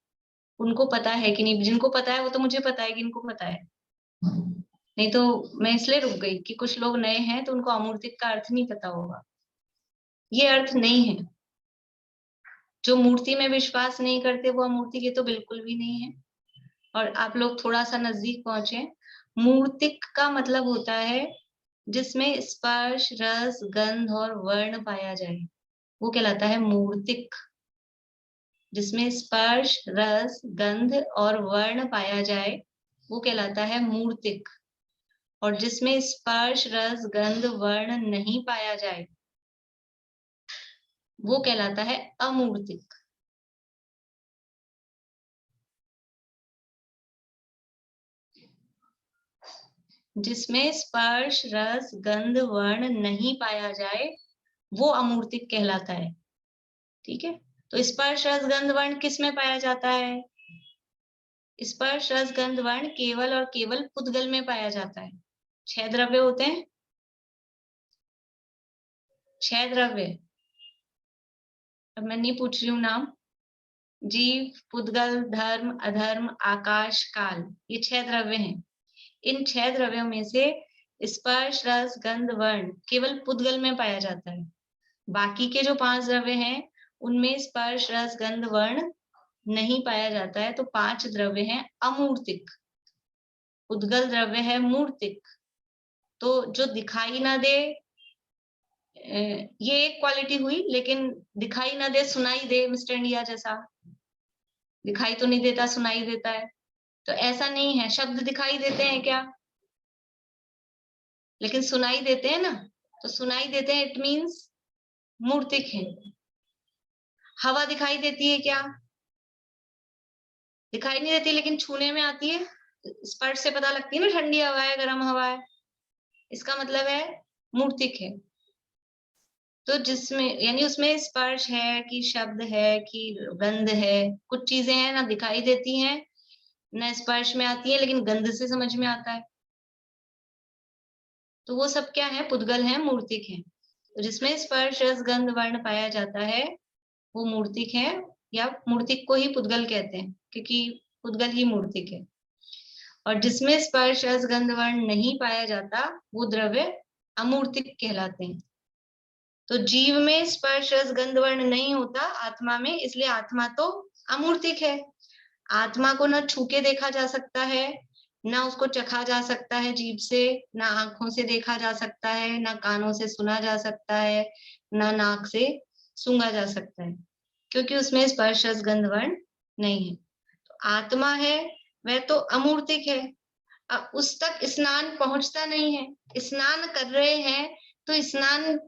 उनको पता है कि नहीं, जिनको पता है वो तो मुझे पता है कि इनको पता है, नहीं तो मैं इसलिए रुक गई कि कुछ लोग नए हैं तो उनको अमूर्तिक का अर्थ नहीं पता होगा। ये अर्थ नहीं है। जो मूर्ति में विश्वास नहीं करते वो अमूर्तिक, ये तो बिल्कुल भी नहीं है। और आप लोग थोड़ा सा नजदीक पहुंचे, मूर्तिक का मतलब होता है जिसमें स्पर्श, रस, गंध और वर्ण पाया जाए, वो कहलाता है मूर्तिक। जिसमें स्पर्श, रस, गंध और वर्ण पाया जाए वो कहलाता है मूर्तिक। और जिसमें स्पर्श, रस, गंध, वर्ण नहीं पाया जाए वो कहलाता है अमूर्तिक। जिसमें स्पर्श रस गंध वर्ण नहीं पाया जाए वो अमूर्तिक कहलाता है। ठीक है, तो स्पर्श रस गंध वर्ण किस में पाया जाता है? स्पर्श रस गंध वर्ण केवल और केवल पुद्गल में पाया जाता है। 6 द्रव्य होते हैं, 6 द्रव्य। अब मैं नहीं पूछ रही हूँ नाम। जीव, पुद्गल, धर्म, अधर्म, आकाश, काल, ये 6 द्रव्य हैं। इन 6 द्रव्यों में से स्पर्श रस गंध वर्ण केवल पुद्गल में पाया जाता है। बाकी के जो 5 द्रव्य हैं उनमें स्पर्श रस गंध वर्ण नहीं पाया जाता है। तो 5 द्रव्य हैं अमूर्तिक। पुद्गल द्रव्य है मूर्तिक, तो जो दिखाई ना दे, ये एक क्वालिटी हुई, लेकिन दिखाई ना दे सुनाई दे, मिस्टर इंडिया जैसा। दिखाई तो नहीं देता, सुनाई देता है, तो ऐसा नहीं है। शब्द दिखाई देते हैं क्या? लेकिन सुनाई देते हैं ना, तो सुनाई देते हैं, इट मीन्स मूर्तिक है। हवा दिखाई देती है क्या? दिखाई नहीं देती, लेकिन छूने में आती है, स्पर्श से पता लगती है ना, ठंडी हवा है, गर्म हवा है, इसका मतलब है मूर्तिक है। तो जिसमें यानी उसमें स्पर्श है कि शब्द है कि गंध है, कुछ चीजें हैं ना दिखाई देती हैं न स्पर्श में आती है, लेकिन गंध से समझ में आता है। तो वो सब क्या है? पुद्गल है, मूर्तिक है। तो जिसमें स्पर्श रस गंध वर्ण पाया जाता है वो मूर्तिक है, या मूर्तिक को ही पुद्गल कहते हैं, क्योंकि पुद्गल ही मूर्तिक है। और जिसमें स्पर्श रस गंध वर्ण नहीं पाया जाता वो द्रव्य अमूर्तिक कहलाते हैं। तो जीव में स्पर्श रस गंध वर्ण नहीं होता, आत्मा में, इसलिए आत्मा तो अमूर्तिक है। आत्मा को न छू के देखा जा सकता है, ना उसको चखा जा सकता है जीभ से, ना आंखों से देखा जा सकता है, ना कानों से सुना जा सकता है, ना नाक से सूंघा जा सकता है, क्योंकि उसमें स्पर्श रस गंध वर्ण नहीं है। तो आत्मा है वह तो अमूर्तिक है। अब उस तक स्नान पहुंचता नहीं है। स्नान कर रहे हैं तो स्नान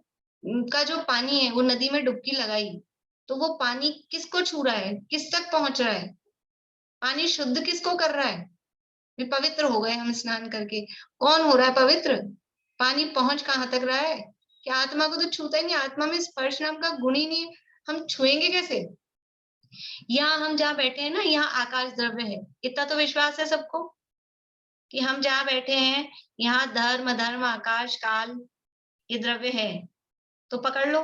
का जो पानी है वो नदी में डुबकी लगाई, तो वो पानी किसको छू रहा है, किस तक पहुंच रहा है? पानी शुद्ध किसको कर रहा है? भी पवित्र हो गए हम स्नान करके। कौन हो रहा है पवित्र? पानी पहुंच कहाँ तक रहा है? कि आत्मा को तो छूता ही नहीं, आत्मा में स्पर्श नाम का गुण ही नहीं है, हम छुएंगे कैसे? यहाँ हम जहाँ बैठे हैं ना, यहाँ आकाश द्रव्य है, इतना तो विश्वास है सबको कि हम जहाँ बैठे हैं यहाँ धर्म अधर्म आकाश काल ये द्रव्य है। तो पकड़ लो,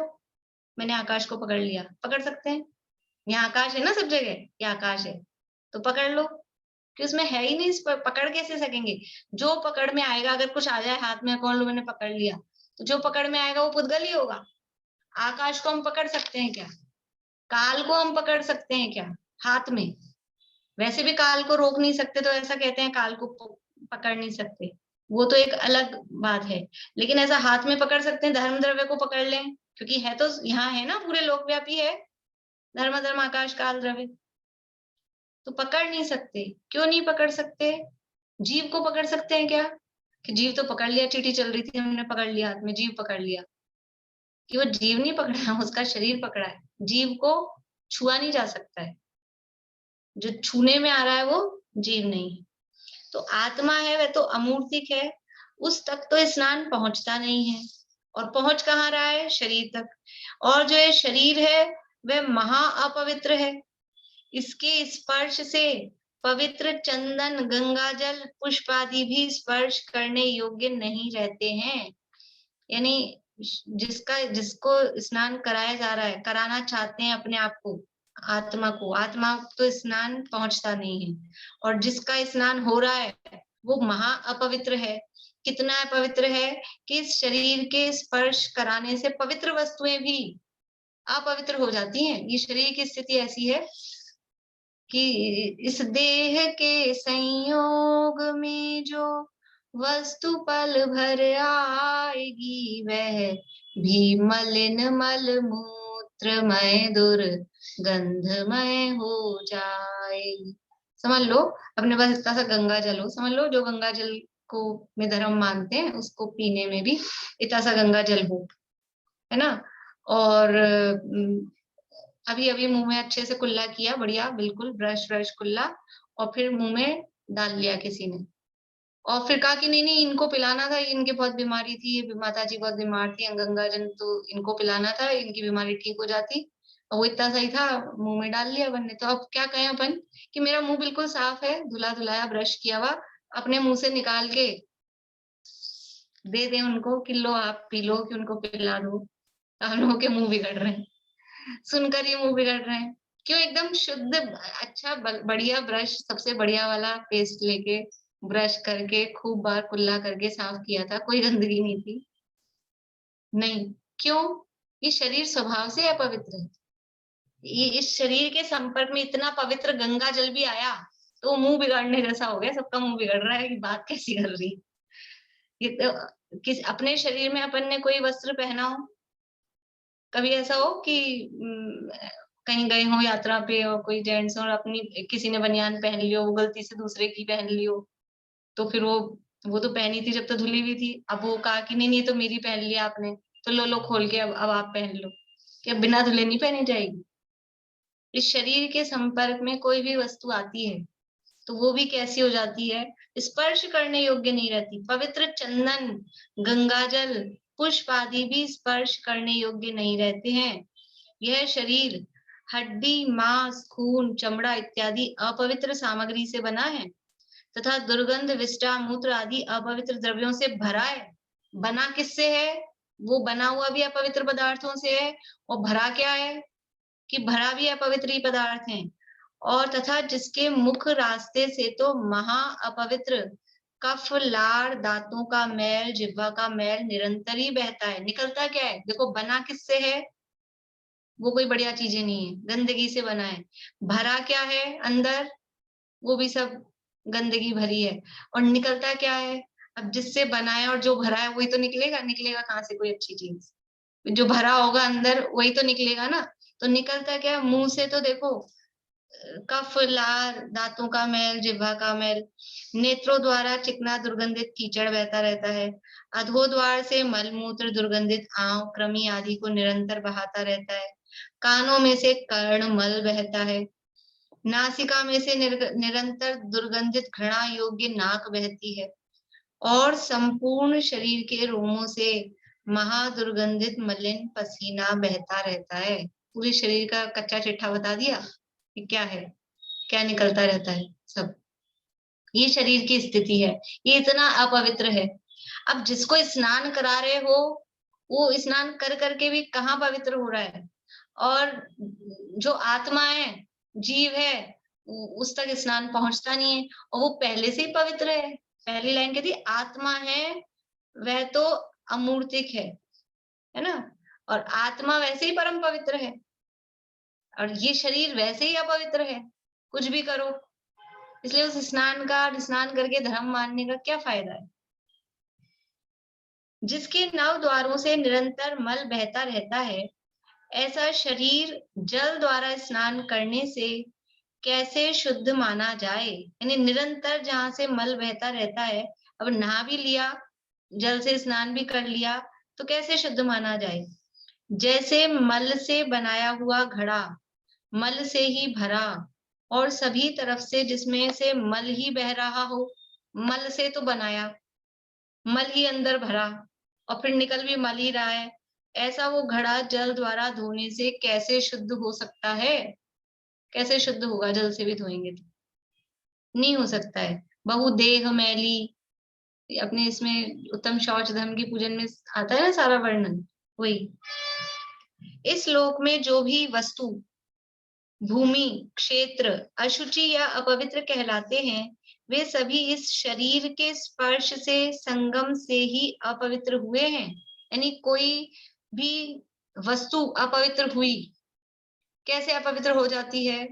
मैंने आकाश को पकड़ लिया, पकड़ सकते हैं। यहाँ आकाश है ना, सब जगह ये आकाश है, तो पकड़ लो, कि उसमें है ही नहीं, पकड़ कैसे सकेंगे? जो पकड़ में आएगा, अगर कुछ आ जाए हाथ में, कौन लो मैंने पकड़ लिया, तो जो पकड़ में आएगा वो पुद्गल ही होगा। आकाश को हम पकड़ सकते हैं क्या? काल को हम पकड़ सकते हैं क्या हाथ में? वैसे भी काल को रोक नहीं सकते, तो ऐसा कहते हैं काल को पकड़ नहीं सकते, वो तो एक अलग बात है। लेकिन ऐसा हाथ में पकड़ सकते हैं, धर्म द्रव्य को पकड़ लें, क्योंकि है तो यहाँ है ना, पूरे लोकव्यापी है धर्म धर्म आकाश काल द्रव्य। तो पकड़ नहीं सकते। क्यों नहीं पकड़ सकते? जीव को पकड़ सकते हैं क्या? कि जीव तो पकड़ लिया, चींटी चल रही थी हमने पकड़ लिया हाथ में, जीव पकड़ लिया। कि वो जीव नहीं पकड़ा, उसका शरीर पकड़ा है। जीव को छुआ नहीं जा सकता है, जो छूने में आ रहा है वो जीव नहीं है। तो आत्मा है वह तो अमूर्तिक है, उस तक तो स्नान पहुंचता नहीं है। और पहुंच कहाँ रहा है? शरीर तक। और जो ये शरीर है वह महा अपवित्र है। इसके स्पर्श से पवित्र चंदन गंगाजल पुष्प आदि भी स्पर्श करने योग्य नहीं रहते हैं। यानी जिसको स्नान कराया जा रहा है, कराना चाहते हैं अपने आप को, आत्मा को, आत्मा तो स्नान पहुंचता नहीं है। और जिसका स्नान हो रहा है वो महा अपवित्र है। कितना अपवित्र है कि इस शरीर के स्पर्श कराने से पवित्र वस्तुएं भी अपवित्र हो जाती हैं। ये शरीर की स्थिति ऐसी है कि इस देह के संयोग में जो वस्तु पल भर आएगी वह भी मलिन मल मूत्रमय दुर्गंधमय हो जाएगी। समझ लो, अपने पास इतना सा गंगा जल हो, समझ लो जो गंगा जल को में धर्म मानते हैं उसको पीने में भी इतना सा गंगा जल हो, है ना। और अभी अभी मुंह में अच्छे से कुल्ला किया, बढ़िया बिल्कुल ब्रश ब्रश कुल्ला, और फिर मुंह में डाल लिया किसी ने, और फिर कहा कि नहीं नहीं इनको पिलाना था, इनके बहुत बीमारी थी, ये माता जी बहुत बीमार थी गंगाजल, तो इनको पिलाना था, इनकी बीमारी ठीक हो जाती। और वो इतना सही था, मुंह में डाल लिया अपन ने। तो अब क्या कहें अपन कि मेरा मुंह बिल्कुल साफ है, धुला धुलाया ब्रश किया हुआ, अपने मुंह से निकाल के दे दे उनको कि लो आप पी लो, कि उनको पिला दो। हम लोगों के मुंह बिगड़ रहे हैं, सुनकर ही मुंह बिगड़ रहे हैं। क्यों? एकदम शुद्ध अच्छा बढ़िया ब्रश, सबसे बढ़िया वाला पेस्ट लेके ब्रश करके खूब बार कुल्ला करके साफ किया था, कोई गंदगी नहीं थी। नहीं, क्यों? ये शरीर स्वभाव से अपवित्र है। ये इस शरीर के संपर्क में इतना पवित्र गंगा जल भी आया तो मुंह बिगाड़ने जैसा हो गया, सबका मुंह बिगड़ रहा है कि बात कैसी कर रही। ये तो किस अपने शरीर में अपन ने कोई वस्त्र पहना हो, कभी ऐसा हो कि कहीं गए हो यात्रा पे और कोई जेंट्स और अपनी किसी ने बनियान पहन लियो, वो गलती से दूसरे की पहन लियो, तो फिर वो तो पहनी थी जब तो धुली हुई थी, अब वो कहा कि नहीं नहीं तो मेरी पहन लिया आपने, तो लो लो खोल के अब आप पहन लो, कि अब बिना धुले नहीं पहनी जाएगी। इस शरीर के संपर्क में कोई भी वस्तु आती है तो वो भी कैसी हो जाती है, स्पर्श करने योग्य नहीं रहती। पवित्र चंदन, गंगाजल, पुष्प आदि भी स्पर्श करने योग्य नहीं रहते हैं। यह शरीर हड्डी, मांस, खून, चमड़ा इत्यादि अपवित्र सामग्री से बना है तथा दुर्गंध, विष्ठा, मूत्र आदि अपवित्र द्रव्यों से भरा है। बना किससे है? वो बना हुआ भी अपवित्र पदार्थों से है, और भरा क्या है कि भरा भी अपवित्र ही पदार्थ हैं। और तथा जिसके मुख रास्ते से तो महा अपवित्र कफ, लार, दांतों का मैल, जिह्वा का मैल निरंतर ही बहता है। निकलता क्या है? देखो बना किससे है, वो कोई बढ़िया चीजें नहीं है, गंदगी से बना है। भरा क्या है अंदर, वो भी सब गंदगी भरी है। और निकलता क्या है? अब जिससे बना है और जो भरा है वही तो निकलेगा, निकलेगा कहाँ से कोई अच्छी चीज? जो भरा होगा अंदर वही तो निकलेगा ना। तो निकलता क्या है? मुंह से तो देखो कफ, लार, दांतों का मैल, जिह्वा का मैल, नेत्रों द्वारा चिकना दुर्गंधित कीचड़ बहता रहता है, अधोद्वार से मल मूत्र दुर्गंधित आंव, कृमि आदि को निरंतर बहाता रहता है, कानों में से कर्ण मल बहता है, नासिका में से निरंतर दुर्गंधित घृणा योग्य नाक बहती है, और संपूर्ण शरीर के रोमों से महादुर्गंधित मलिन पसीना बहता रहता है। पूरे शरीर का कच्चा चिट्ठा बता दिया कि क्या है, क्या निकलता रहता है सब। ये शरीर की स्थिति है, ये इतना अपवित्र है। अब जिसको स्नान करा रहे हो वो स्नान कर करके भी कहाँ पवित्र हो रहा है, और जो आत्मा है, जीव है, उस तक स्नान पहुंचता नहीं है, और वो पहले से ही पवित्र है। पहली लाइन कहती आत्मा है वह तो अमूर्तिक है ना, और आत्मा वैसे ही परम पवित्र है, और ये शरीर वैसे ही अपवित्र है, कुछ भी करो। इसलिए उस स्नान करके धर्म मानने का क्या फायदा है? जिसके नव द्वारों से निरंतर मल बहता रहता है, ऐसा शरीर जल द्वारा स्नान करने से कैसे शुद्ध माना जाए? यानी निरंतर जहां से मल बहता रहता है, अब नहा भी लिया, जल से स्नान भी कर लिया, तो कैसे शुद्ध माना जाए? जैसे मल से बनाया हुआ घड़ा मल से ही भरा, और सभी तरफ से जिसमें से मल ही बह रहा हो, मल से तो बनाया, मल ही अंदर भरा, और फिर निकल भी मल ही रहा है, ऐसा वो घड़ा जल द्वारा धोने से कैसे शुद्ध हो सकता है? कैसे शुद्ध होगा? जल से भी धोएंगे तो नहीं हो सकता है। बहु देह मैली, अपने इसमें उत्तम शौच धर्म की पूजन में आता है ना सारा वर्णन, वही। इस लोक में जो भी वस्तु, भूमि, क्षेत्र अशुचि या अपवित्र कहलाते हैं, वे सभी इस शरीर के स्पर्श से, संगम से ही अपवित्र हुए हैं। यानी कोई भी वस्तु अपवित्र हुई, कैसे अपवित्र हो जाती है?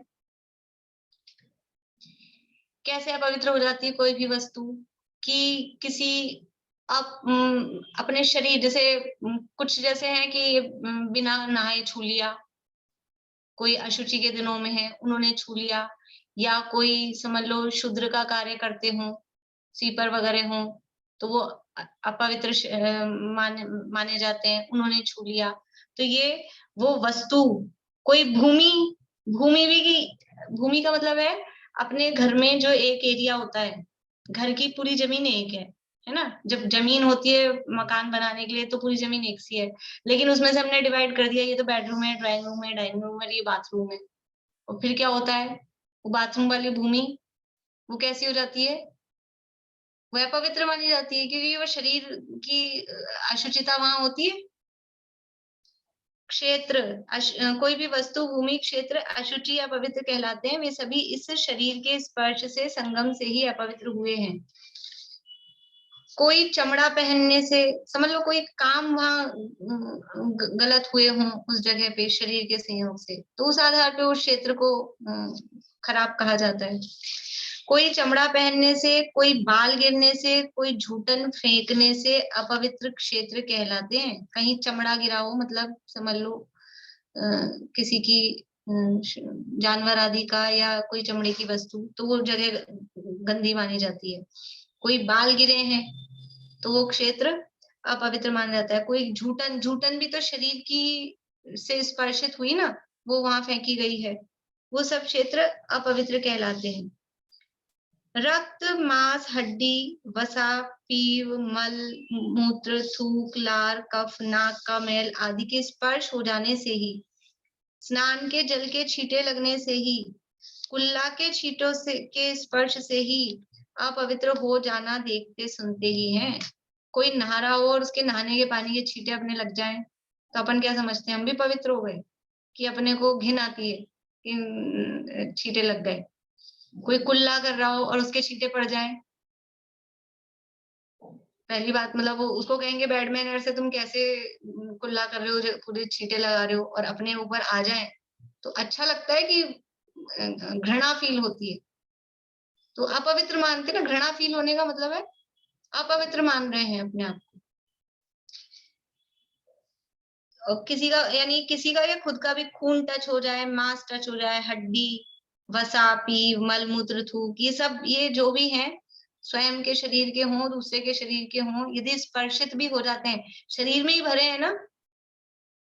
कैसे अपवित्र हो जाती है कोई भी वस्तु? कि किसी अपने शरीर, जैसे कुछ जैसे हैं कि बिना नहाए छू लिया, कोई अशुचि के दिनों में है उन्होंने छू लिया, या कोई समझ लो शूद्र का कार्य करते हों, सीपर वगैरह हों, तो वो अपवित्र माने जाते हैं, उन्होंने छू लिया। तो ये वो वस्तु, कोई भूमि भी की, भूमि का मतलब है अपने घर में जो एक एरिया होता है, घर की पूरी जमीन एक है ना। जब जमीन होती है मकान बनाने के लिए तो पूरी जमीन एक सी है, लेकिन उसमें से हमने डिवाइड कर दिया, ये तो बेडरूम है, ड्राइंग रूम है, डाइनिंग रूम है, ये बाथरूम है। और फिर क्या होता है, वो बाथरूम वाली भूमि वो कैसी हो जाती है, वह पवित्र मानी जाती है, क्योंकि वो शरीर की अशुचिता वहां होती है। क्षेत्र कोई भी वस्तु, भूमि, क्षेत्र अशुचि या पवित्र कहलाते हैं। वे सभी इस शरीर के स्पर्श से, संगम से ही अपवित्र हुए हैं। कोई चमड़ा पहनने से, समझ लो कोई काम वहां गलत हुए हों उस जगह पे शरीर के संयोग से, तो उस आधार पे उस क्षेत्र को खराब कहा जाता है। कोई चमड़ा पहनने से, कोई बाल गिरने से, कोई झूठन फेंकने से अपवित्र क्षेत्र कहलाते हैं। कहीं चमड़ा गिरा हो, मतलब समझ लो किसी की जानवर आदि का या कोई चमड़े की वस्तु, तो वो जगह गंदी मानी जाती है। कोई बाल गिरे हैं तो वो क्षेत्र अपवित्र माना जाता है। कोई झूठन, झूठन भी तो शरीर की से स्पर्शित हुई ना, वो वहां फेंकी गई है, वो सब क्षेत्र अपवित्र कहलाते हैं। रक्त, मांस, हड्डी, वसा, पीव, मल, मूत्र, थूक, लार, कफ, नाक का मैल आदि के स्पर्श हो जाने से ही, स्नान के जल के छींटे लगने से ही, कुल्ला के छींटों से के स्पर्श से ही अपवित्र हो जाना देखते सुनते ही हैं। कोई नहा रहा हो और उसके नहाने के पानी के छींटे अपने लग जाएं, तो अपन क्या समझते हैं, हम भी पवित्र हो गए, कि अपने को घिन आती है कि छींटे लग गए। कोई कुल्ला कर रहा हो और उसके छींटे पड़ जाएं, पहली बात मतलब वो उसको कहेंगे बेड मैनर से तुम कैसे कुल्ला कर रहे हो, पूरे छींटे लगा रहे हो, और अपने ऊपर आ जाए तो अच्छा लगता है कि घृणा फील होती है। तो अपवित्र मानते ना, घृणा फील होने का मतलब है अपवित्र मान रहे हैं अपने आप को। और किसी का, यानी किसी का या खुद का भी खून टच हो जाए, मांस टच हो जाए, हड्डी, वसा, पीव, मल, मूत्र, थूक, ये सब, ये जो भी हैं स्वयं के शरीर के हों, दूसरे के शरीर के हों, यदि स्पर्शित भी हो जाते हैं, शरीर में ही भरे हैं ना,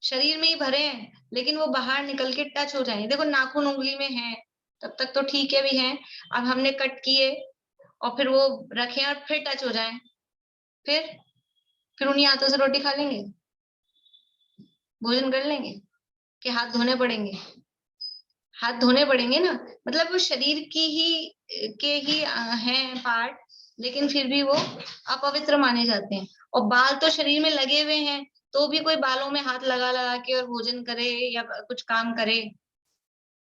शरीर में ही भरे हैं, लेकिन वो बाहर निकल के टच हो जाए, देखो नाखून उंगली में है तब तक तो ठीक है भी है, अब हमने कट किए और फिर वो रखे और फिर टच हो जाए, फिर उन्हीं हाथों से रोटी खा लेंगे, भोजन कर लेंगे, कि हाथ धोने पड़ेंगे, हाथ धोने पड़ेंगे ना। मतलब वो शरीर की ही के ही हैं पार्ट, लेकिन फिर भी वो अपवित्र माने जाते हैं। और बाल तो शरीर में लगे हुए हैं, तो भी कोई बालों में हाथ लगा लगा के और भोजन करे या कुछ काम करे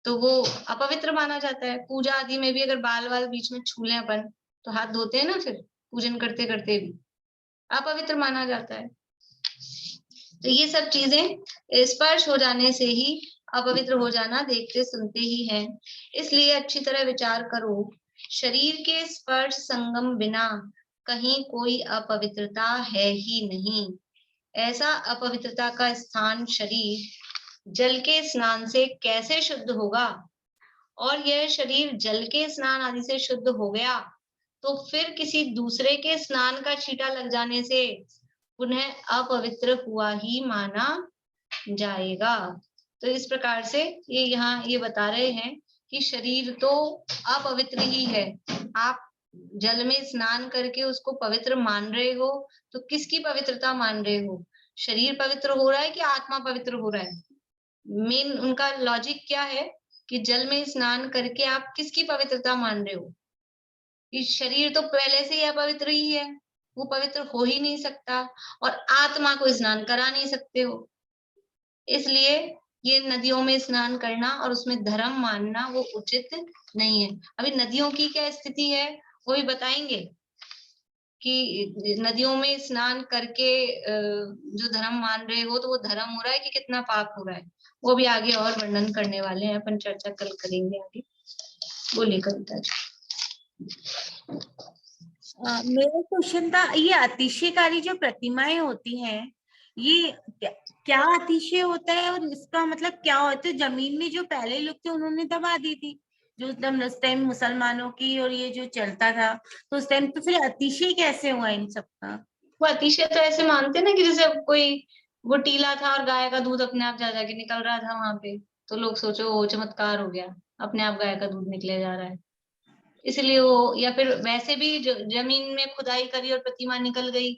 तो वो अपवित्र माना जाता है। पूजा आदि में भी अगर बाल वाल बीच में छू लें अपन तो हाथ धोते हैं ना, फिर पूजन करते करते भी अपवित्र माना जाता है। तो ये सब चीजें स्पर्श हो जाने से ही अपवित्र हो जाना देखते सुनते ही हैं। इसलिए अच्छी तरह विचार करो, शरीर के स्पर्श संगम बिना कहीं कोई अपवित्रता है ही नहीं। ऐसा अपवित्रता का स्थान शरीर जल के स्नान से कैसे शुद्ध होगा? और यह शरीर जल के स्नान आदि से शुद्ध हो गया तो फिर किसी दूसरे के स्नान का छींटा लग जाने से पुनः अपवित्र हुआ ही माना जाएगा। तो इस प्रकार से ये यहाँ ये बता रहे हैं कि शरीर तो अपवित्र ही है। आप जल में स्नान करके उसको पवित्र मान रहे हो तो किसकी पवित्रता मान रहे हो? शरीर पवित्र हो रहा है कि आत्मा पवित्र हो रहा है? मेन उनका लॉजिक क्या है कि जल में स्नान करके आप किसकी पवित्रता मान रहे हो? कि शरीर तो पहले से ही अपवित्र ही है, वो पवित्र हो ही नहीं सकता, और आत्मा को स्नान करा नहीं सकते हो। इसलिए ये नदियों में स्नान करना और उसमें धर्म मानना वो उचित नहीं है। अभी नदियों की क्या स्थिति है वो भी बताएंगे कि नदियों में स्नान करके जो धर्म मान रहे हो तो वो धर्म हो रहा है कि कितना पाप हो रहा है, वो भी आगे और वर्णन करने वाले हैं, अपन चर्चा कल करेंगे आगे। बोलिए कविता जी। मेरा क्वेश्चन था, ये अतिशयकारी जो प्रतिमाएं होती हैं ये क्या अतिशय होता है और इसका मतलब क्या होता है? जमीन में जो पहले लोग थे उन्होंने दबा दी थी, जो एकदम उस टाइम मुसलमानों की, और ये जो चलता था तो उस टाइम, तो फिर अतिशय कैसे हुआ इन सब का? वो अतिशय तो ऐसे मानते ना कि जैसे कोई वो टीला था और गाय का दूध अपने आप जा जाके निकल रहा था वहां पे, तो लोग सोचो वो चमत्कार हो गया, अपने आप गाय का दूध निकले जा रहा है। इसलिए वो, या फिर वैसे भी जमीन में खुदाई करी और प्रतिमा निकल गई,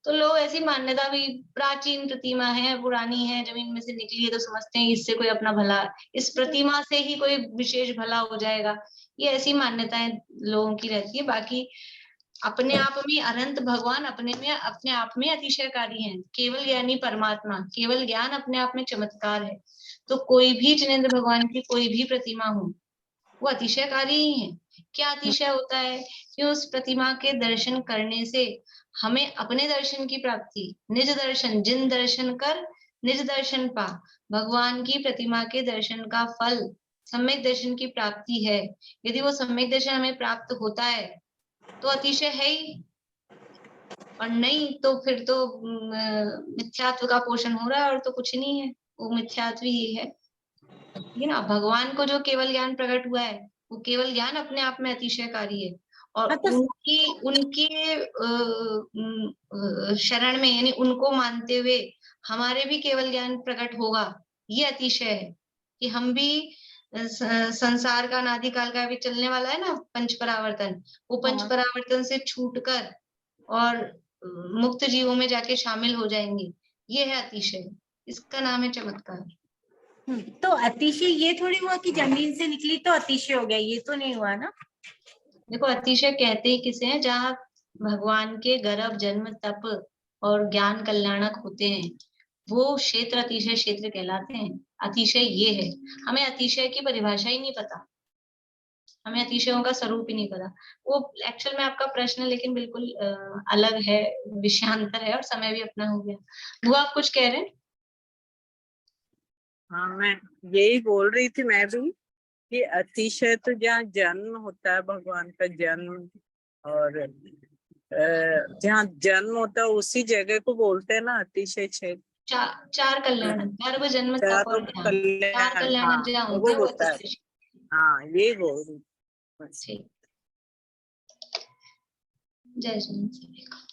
तो लोग ऐसी मान्यता भी, प्राचीन प्रतिमा है, पुरानी है, जमीन में से निकली है, तो समझते हैं इससे कोई अपना भला, इस प्रतिमा से ही कोई विशेष भला हो जाएगा। ये ऐसी मान्यताएं लोगों की रहती है। बाकी अपने आप में अनंत भगवान अपने आप में अतिशयकारी हैं। केवल ज्ञानी परमात्मा, केवल ज्ञान अपने आप में चमत्कार है। तो कोई भी जिनेंद्र भगवान की कोई भी प्रतिमा हो, वो अतिशयकारी ही है। क्या अतिशय होता है कि उस प्रतिमा के दर्शन करने से हमें अपने दर्शन की प्राप्ति, निज दर्शन, जिन दर्शन कर निज दर्शन पा, भगवान की प्रतिमा के दर्शन का फल सम्यक दर्शन की प्राप्ति है। यदि वो सम्यक दर्शन हमें प्राप्त होता है तो अतिशय है ही, और नहीं तो फिर तो मिथ्यात्व का पोषण हो रहा है और तो कुछ नहीं है, वो मिथ्यात्व ही है। ये ना, भगवान को जो केवल ज्ञान प्रकट हुआ है, वो केवल ज्ञान अपने आप में अतिशयकारी है। और उनकी शरण में, यानी उनको मानते हुए हमारे भी केवल ज्ञान प्रकट होगा, ये अतिशय है कि हम भी संसार का अनादिकाल का भी चलने वाला है ना पंच परावर्तन, वो पंच परावर्तन से छूटकर और मुक्त जीवों में जाके शामिल हो जाएंगे। ये है अतिशय, इसका नाम है चमत्कार। तो अतिशय ये थोड़ी हुआ कि जमीन से निकली तो अतिशय हो गया, ये तो नहीं हुआ ना। देखो, अतिशय कहते ही किसे हैं, जहाँ भगवान के गर्भ, जन्म, तप और ज्ञान कल्याणक होते हैं, वो क्षेत्र अतिशय क्षेत्र कहलाते हैं। अतिशय ये है, हमें अतिशय की परिभाषा ही नहीं पता, हमें अतिशयों का स्वरूप ही नहीं पता। वो एक्चुअल में आपका प्रश्न लेकिन बिल्कुल अलग है, विषयांतर है, और समय भी अपना हो गया। वो आप कुछ कह रहे हैं? हाँ, मैं यही बोल रही थी मैं भी कि अतिशय तो जहाँ जन्म होता है, भगवान का जन्म, और जहाँ जन्म होता है उसी जगह को बोलते हैं ना अतिशय क्षेत्र। चार कल्याण, गर्भ, जन्म, तप और ज्ञान, चार कल्याण जहाँ होते हैं वो अतिशय। हाँ, ये बोल रही। ठीक, जय जगन्नाथ।